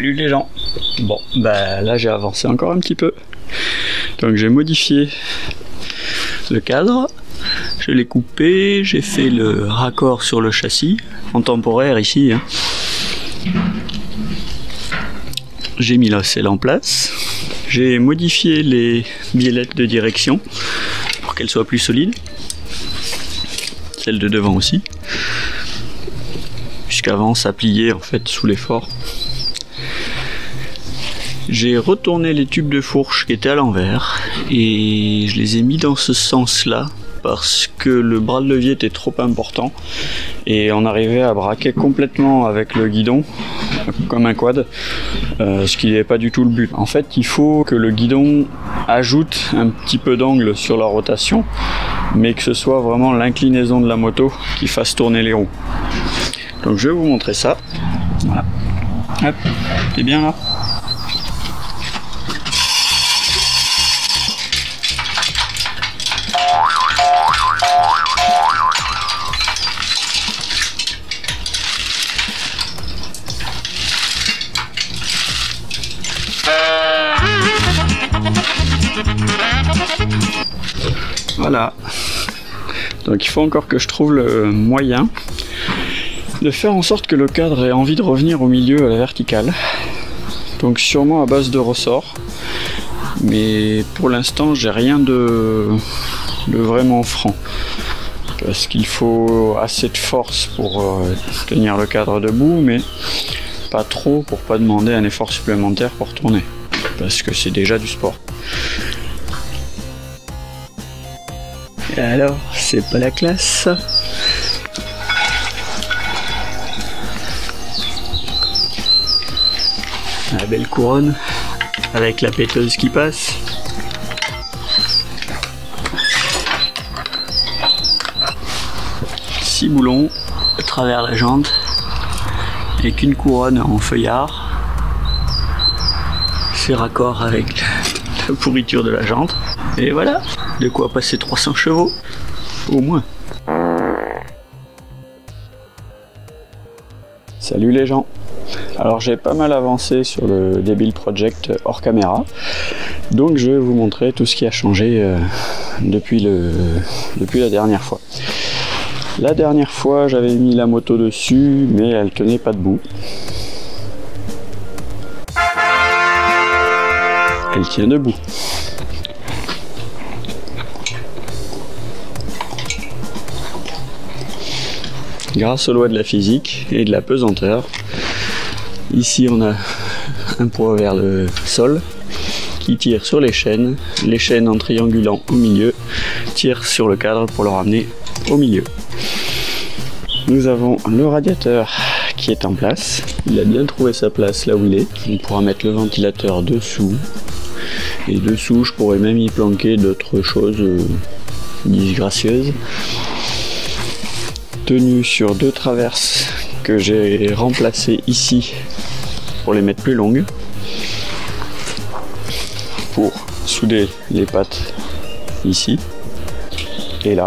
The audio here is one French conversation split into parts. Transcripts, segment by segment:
Salut les gens. Bon, bah là j'ai avancé encore un petit peu. Donc j'ai modifié le cadre. Je l'ai coupé, j'ai fait le raccord sur le châssis, en temporaire ici. J'ai mis la selle en place. J'ai modifié les biellettes de direction pour qu'elles soient plus solides. Celle de devant aussi. Puisqu'avant ça pliait en fait sous l'effort. J'ai retourné les tubes de fourche qui étaient à l'envers et je les ai mis dans ce sens-là parce que le bras de levier était trop important et on arrivait à braquer complètement avec le guidon comme un quad, ce qui n'est pas du tout le but. En fait, il faut que le guidon ajoute un petit peu d'angle sur la rotation, mais que ce soit vraiment l'inclinaison de la moto qui fasse tourner les roues. Donc je vais vous montrer ça. Voilà. Hop, t'es bien là ? Voilà. Donc il faut encore que je trouve le moyen de faire en sorte que le cadre ait envie de revenir au milieu à la verticale. Donc sûrement à base de ressorts. Mais pour l'instant j'ai rien de vraiment franc. Parce qu'il faut assez de force pour tenir le cadre debout, mais pas trop pour pas demander un effort supplémentaire pour tourner. Parce que c'est déjà du sport. Et alors, c'est pas la classe. La belle couronne avec la péteuse qui passe. Six boulons à travers la jante avec une couronne en feuillard. C'est raccord avec la pourriture de la jante. Et voilà, de quoi passer 300 chevaux, au moins. Salut les gens. Alors j'ai pas mal avancé sur le Debil Project hors caméra. Donc je vais vous montrer tout ce qui a changé depuis la dernière fois. La dernière fois j'avais mis la moto dessus, mais elle tenait pas debout. Elle tient debout. Grâce aux lois de la physique et de la pesanteur. Ici on a un poids vers le sol qui tire sur les chaînes en triangulant au milieu tirent sur le cadre pour le ramener au milieu. Nous avons le radiateur qui est en place, il a bien trouvé sa place là où il est. On pourra mettre le ventilateur dessous et dessous je pourrais même y planquer d'autres choses disgracieuses. Tenu sur deux traverses que j'ai remplacées ici pour les mettre plus longues pour souder les pattes ici et là.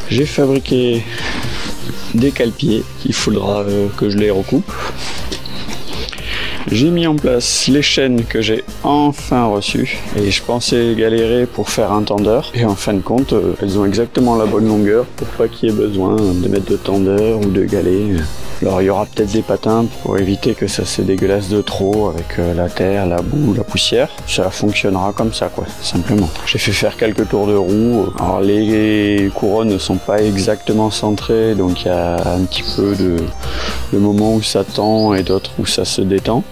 J'ai fabriqué des cale-pieds qu'il faudra que je les recoupe. J'ai mis en place les chaînes que j'ai enfin reçues et je pensais galérer pour faire un tendeur et en fin de compte elles ont exactement la bonne longueur pour pas qu'il y ait besoin de mettre de tendeur ou de galets. Alors il y aura peut-être des patins pour éviter que ça se dégueulasse de trop avec la terre, la boue, la poussière. Ça fonctionnera comme ça quoi, simplement. J'ai fait faire quelques tours de roue. Alors les couronnes ne sont pas exactement centrées, donc il y a un petit peu de moments où ça tend et d'autres où ça se détend.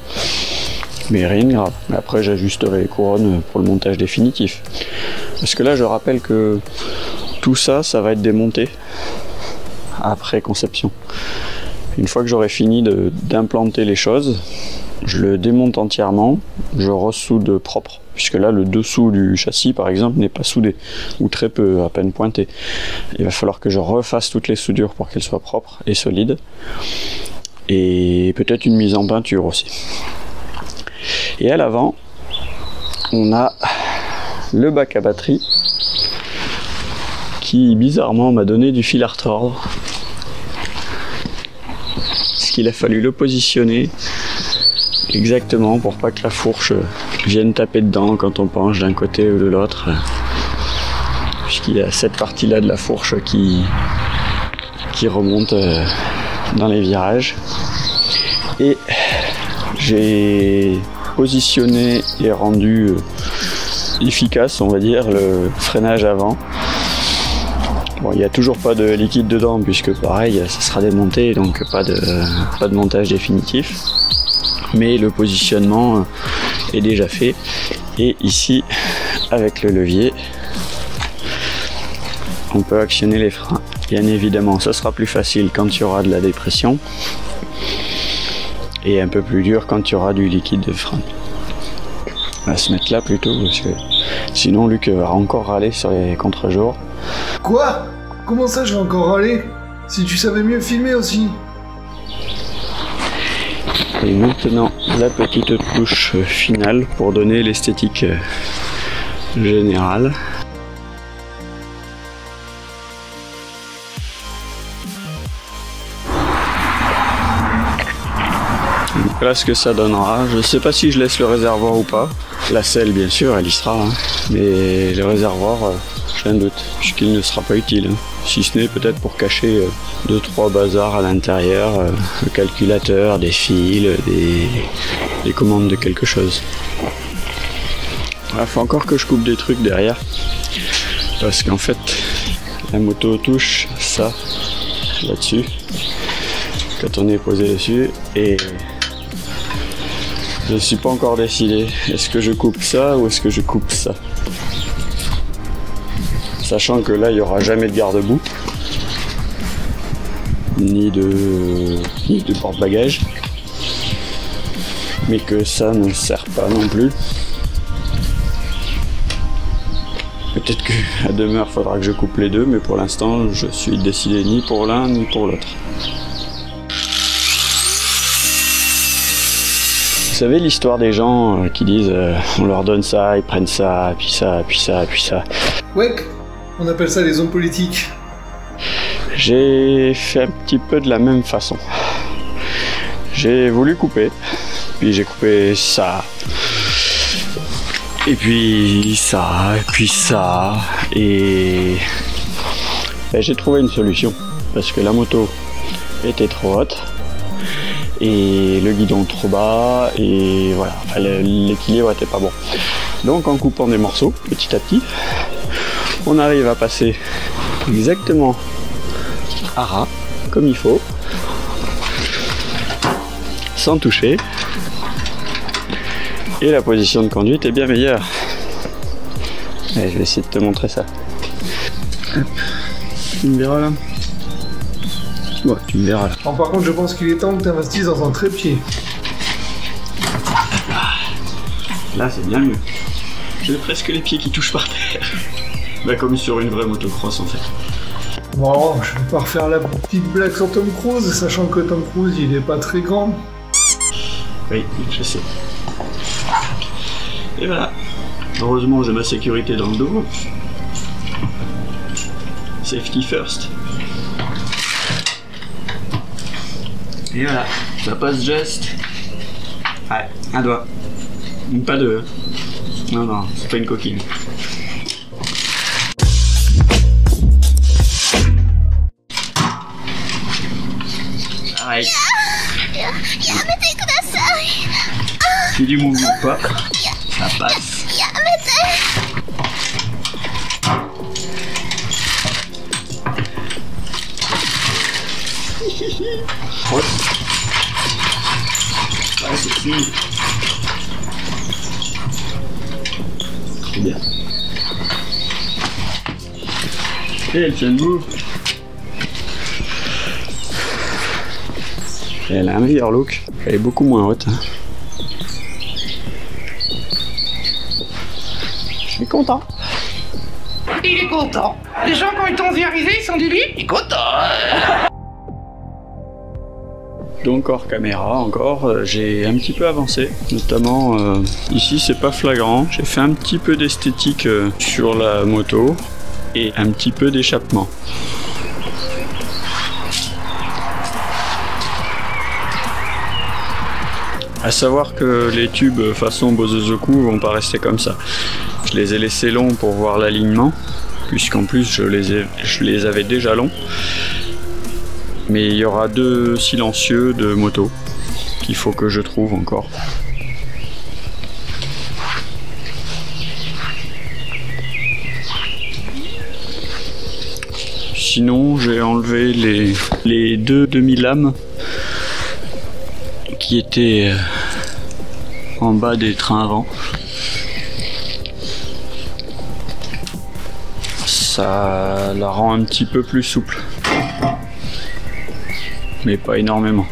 Mais rien de grave. Après j'ajusterai les couronnes pour le montage définitif. Parce que là je rappelle que tout ça, ça va être démonté après conception. Une fois que j'aurai fini d'implanter les choses, je le démonte entièrement, je ressoude propre, puisque là le dessous du châssis par exemple n'est pas soudé, ou très peu, à peine pointé. Il va falloir que je refasse toutes les soudures pour qu'elles soient propres et solides, et peut-être une mise en peinture aussi. Et à l'avant, on a le bac à batterie, qui bizarrement m'a donné du fil à retordre. Il a fallu le positionner exactement pour pas que la fourche vienne taper dedans quand on penche d'un côté ou de l'autre, puisqu'il y a cette partie-là de la fourche qui remonte dans les virages. Et j'ai positionné et rendu efficace, on va dire, le freinage avant. Bon, il n'y a toujours pas de liquide dedans puisque pareil, ça sera démonté, donc pas de montage définitif. Mais le positionnement est déjà fait. Et ici, avec le levier, on peut actionner les freins. Bien évidemment, ça sera plus facile quand il y aura de la dépression et un peu plus dur quand il y aura du liquide de frein. On va se mettre là plutôt parce que sinon Luc va encore râler sur les contre-jours. Quoi? Comment ça je vais encore râler? Si tu savais mieux filmer aussi. Et maintenant la petite touche finale pour donner l'esthétique générale. Donc là ce que ça donnera, je ne sais pas si je laisse le réservoir ou pas. La selle bien sûr elle y sera, hein. Mais le réservoir j'ai un doute puisqu'il ne sera pas utile. Hein. Si ce n'est peut-être pour cacher 2-3 bazars à l'intérieur, le calculateur, des fils, des commandes de quelque chose. Il faut encore que je coupe des trucs derrière parce qu'en fait la moto touche ça là-dessus quand on est posé dessus et je ne suis pas encore décidé. Est-ce que je coupe ça ou est-ce que je coupe ça? Sachant que là il n'y aura jamais de garde-boue ni de porte-bagages, mais que ça ne sert pas non plus. Peut-être qu'à demeure il faudra que je coupe les deux, mais pour l'instant je suis décidé ni pour l'un ni pour l'autre. Vous savez l'histoire des gens qui disent on leur donne ça, ils prennent ça, puis ça, puis ça, puis ça. Ouais, on appelle ça les hommes politiques. J'ai fait un petit peu de la même façon. J'ai voulu couper, puis j'ai coupé ça, et puis ça, et puis ça, et ben, j'ai trouvé une solution, parce que la moto était trop haute, et le guidon trop bas, et voilà, enfin, l'équilibre était pas bon. Donc en coupant des morceaux, petit à petit, on arrive à passer exactement à ras, comme il faut, sans toucher, et la position de conduite est bien meilleure. Allez, je vais essayer de te montrer ça. Hop. Tu me verras là? Ouais, tu me verras là. Alors, par contre, je pense qu'il est temps que tu investisses dans un trépied. Là, c'est bien mieux. J'ai presque les pieds qui touchent par terre. Bah, comme sur une vraie motocross en fait. Bon, je vais pas refaire la petite blague sur Tom Cruise, sachant que Tom Cruise, il est pas très grand. Oui, je sais. Et voilà. Heureusement, j'ai ma sécurité dans le dos. Safety first. Et voilà, ça passe juste. Ouais, un doigt. Pas deux. Non, non, c'est pas une coquine. Pareil. Si du mouvement pas, ça passe. Ouais, c'est fini. Trop bien. Et elle tient debout. Et elle a un meilleur look. Elle est beaucoup moins haute. Hein. Je suis content. Il est content. Les gens, quand ils t'ont vu arriver, ils sont dit lui, il est content. Donc hors caméra encore, j'ai un petit peu avancé, notamment ici c'est pas flagrant, j'ai fait un petit peu d'esthétique sur la moto et un petit peu d'échappement. À savoir que les tubes façon Bosozoku vont pas rester comme ça. Je les ai laissés longs pour voir l'alignement, puisqu'en plus je les avais déjà longs. Mais il y aura 2 silencieux de moto qu'il faut que je trouve encore. Sinon, j'ai enlevé les 2 demi-lames qui étaient en bas des trains avant. Ça la rend un petit peu plus souple, mais pas énormément.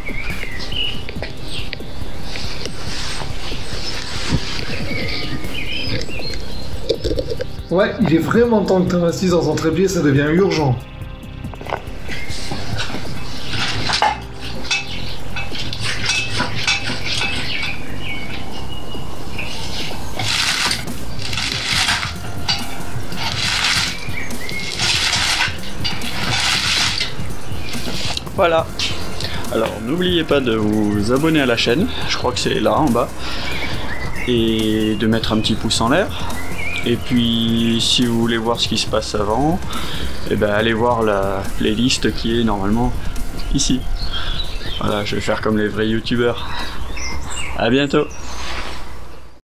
Ouais, il est vraiment temps que tu investisses dans son trépied, ça devient urgent. Voilà. Alors n'oubliez pas de vous abonner à la chaîne, je crois que c'est là en bas, et de mettre un petit pouce en l'air. Et puis si vous voulez voir ce qui se passe avant, eh ben, allez voir la playlist qui est normalement ici. Voilà, je vais faire comme les vrais youtubeurs. À bientôt.